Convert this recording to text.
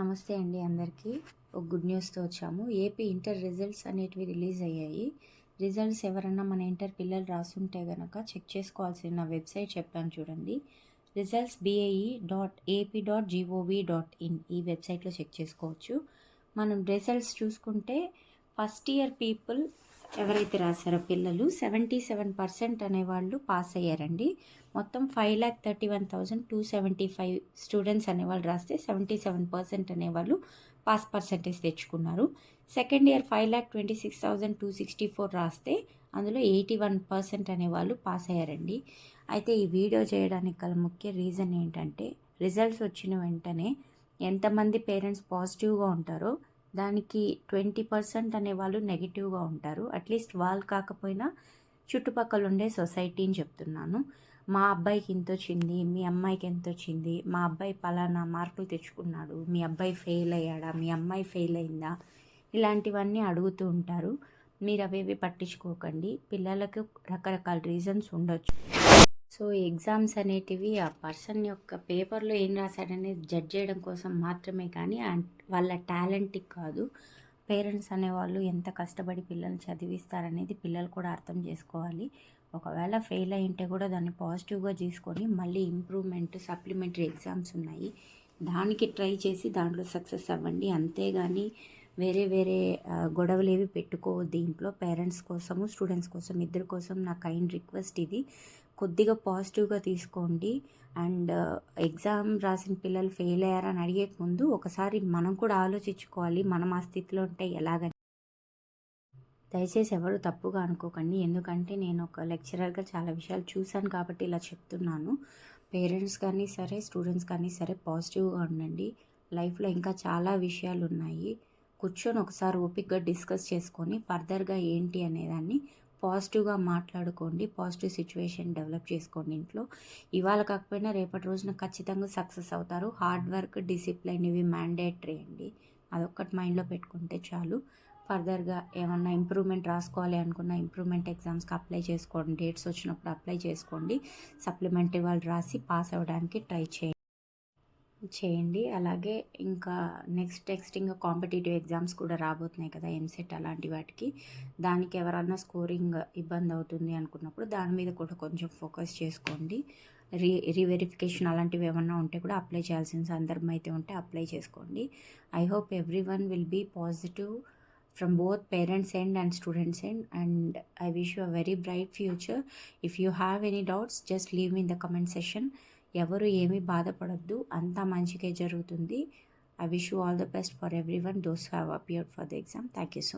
నమస్తే అండి అందరికీ. ఒక గుడ్ న్యూస్తో వచ్చాము. ఏపీ ఇంటర్ రిజల్ట్స్ అనేటివి రిలీజ్ అయ్యాయి. రిజల్ట్స్ ఎవరన్నా మన ఇంటర్ పిల్లలు రాసుంటే కనుక చెక్ చేసుకోవాల్సిన వెబ్సైట్ చెప్పాను చూడండి. రిజల్ట్స్ bae.ap.gov.in ఈ వెబ్సైట్లో చెక్ చేసుకోవచ్చు. మనం రిజల్ట్స్ చూసుకుంటే ఫస్ట్ ఇయర్ పీపుల్ ఎవరైతే రాశారో పిల్లలు 77% అనేవాళ్ళు పాస్ అయ్యారండి. మొత్తం 5,31,275 స్టూడెంట్స్ అనేవాళ్ళు రాస్తే 77% అనేవాళ్ళు పాస్ పర్సంటేజ్ తెచ్చుకున్నారు. సెకండ్ ఇయర్ 5,26,264 రాస్తే అందులో 81% అనేవాళ్ళు పాస్ అయ్యారండి. అయితే ఈ వీడియో చేయడానికి గల ముఖ్య రీజన్ ఏంటంటే రిజల్ట్స్ వచ్చిన వెంటనే ఎంతమంది పేరెంట్స్ పాజిటివ్గా ఉంటారో దానికి 20% అనేవాళ్ళు నెగిటివ్గా ఉంటారు. అట్లీస్ట్ వాళ్ళు కాకపోయినా చుట్టుపక్కల ఉండే సొసైటీని చెప్తున్నాను. మా అబ్బాయికి ఇంత వచ్చింది, మీ అమ్మాయికి ఎంత వచ్చింది, మా అబ్బాయి పలానా మార్కులు తెచ్చుకున్నాడు, మీ అబ్బాయి ఫెయిల్ అయ్యాడా, మీ అమ్మాయి ఫెయిల్ అయిందా, ఇలాంటివన్నీ అడుగుతూ ఉంటారు. మీరు అవేవి పట్టించుకోకండి. పిల్లలకు రకరకాల రీజన్స్ ఉండొచ్చు. సో ఎగ్జామ్స్ అనేటివి ఆ పర్సన్ యొక్క పేపర్లో ఏం రాశాడనేది జడ్జ్ చేయడం కోసం మాత్రమే, కానీ వాళ్ళ టాలెంట్కి కాదు. పేరెంట్స్ అనేవాళ్ళు ఎంత కష్టపడి పిల్లల్ని చదివిస్తారనేది పిల్లలు కూడా అర్థం చేసుకోవాలి. ఒకవేళ ఫెయిల్ అయ్యింటే కూడా దాన్ని పాజిటివ్గా తీసుకొని మళ్ళీ ఇంప్రూవ్మెంట్ సప్లిమెంటరీ ఎగ్జామ్స్ ఉన్నాయి, దానికి ట్రై చేసి దాంట్లో సక్సెస్ అవ్వండి. అంతేగాని వేరే గొడవలు ఏవి పెట్టుకోవద్దు ఇంట్లో. పేరెంట్స్ కోసము స్టూడెంట్స్ కోసం ఇద్దరి కోసం నా కైండ్ రిక్వెస్ట్ ఇది. కొద్దిగా పాజిటివ్గా తీసుకోండి. అండ్ ఎగ్జామ్ రాసిన పిల్లలు ఫెయిల్ అయ్యారని అడిగే ముందు ఒకసారి మనం కూడా ఆలోచించుకోవాలి, మనం ఆ స్థితిలో ఉంటే ఎలాగని. దయచేసి ఎవరు తప్పుగా అనుకోకండి, ఎందుకంటే నేను ఒక లెక్చరర్గా చాలా విషయాలు చూశాను కాబట్టి ఇలా చెప్తున్నాను. పేరెంట్స్ కానీ సరే, స్టూడెంట్స్ కానీ సరే, పాజిటివ్గా ఉండండి. లైఫ్లో ఇంకా చాలా విషయాలు ఉన్నాయి. కూర్చొని ఒకసారి ఓపిక్గా డిస్కస్ చేసుకొని ఫర్దర్గా ఏంటి అనేదాన్ని పాజిటివ్గా మాట్లాడుకోండి. పాజిటివ్ సిచ్యువేషన్ డెవలప్ చేసుకోండి ఇంట్లో. ఇవాళ కాకపోయినా రేపటి రోజున ఖచ్చితంగా సక్సెస్ అవుతారు. హార్డ్ వర్క్, డిసిప్లైన్ ఇవి మ్యాండేటరీ అండి. అదొక్కటి మైండ్లో పెట్టుకుంటే చాలు. ఫర్దర్గా ఏమన్నా ఇంప్రూవ్మెంట్ రాసుకోవాలి అనుకున్న ఇంప్రూవ్మెంట్ ఎగ్జామ్స్కి అప్లై చేసుకోండి. డేట్స్ వచ్చినప్పుడు అప్లై చేసుకోండి. సప్లిమెంటరీ వాళ్ళు రాసి పాస్ అవ్వడానికి ట్రై చేయండి. అలాగే ఇంకా నెక్స్ట్ ఇంకా కాంపిటేటివ్ ఎగ్జామ్స్ కూడా రాబోతున్నాయి కదా, ఎంసెట్ అలాంటి వాటికి. దానికి ఎవరన్నా స్కోరింగ్ ఇబ్బంది అవుతుంది అనుకున్నప్పుడు దాని మీద కూడా కొంచెం ఫోకస్ చేసుకోండి. రీవెరిఫికేషన్ అలాంటివి ఏమన్నా ఉంటే కూడా అప్లై చేయాల్సిన సందర్భం అయితే ఉంటే అప్లై చేసుకోండి. I hope everyone will be positive from both parents end and students end, and I wish you a very bright future. If you have any doubts, just leave me in the comment section. ఎవరు ఏమీ బాధపడద్దు, అంతా మంచిగా జరుగుతుంది. I wish you all the best for everyone, those who have appeared for the exam. Thank you so much.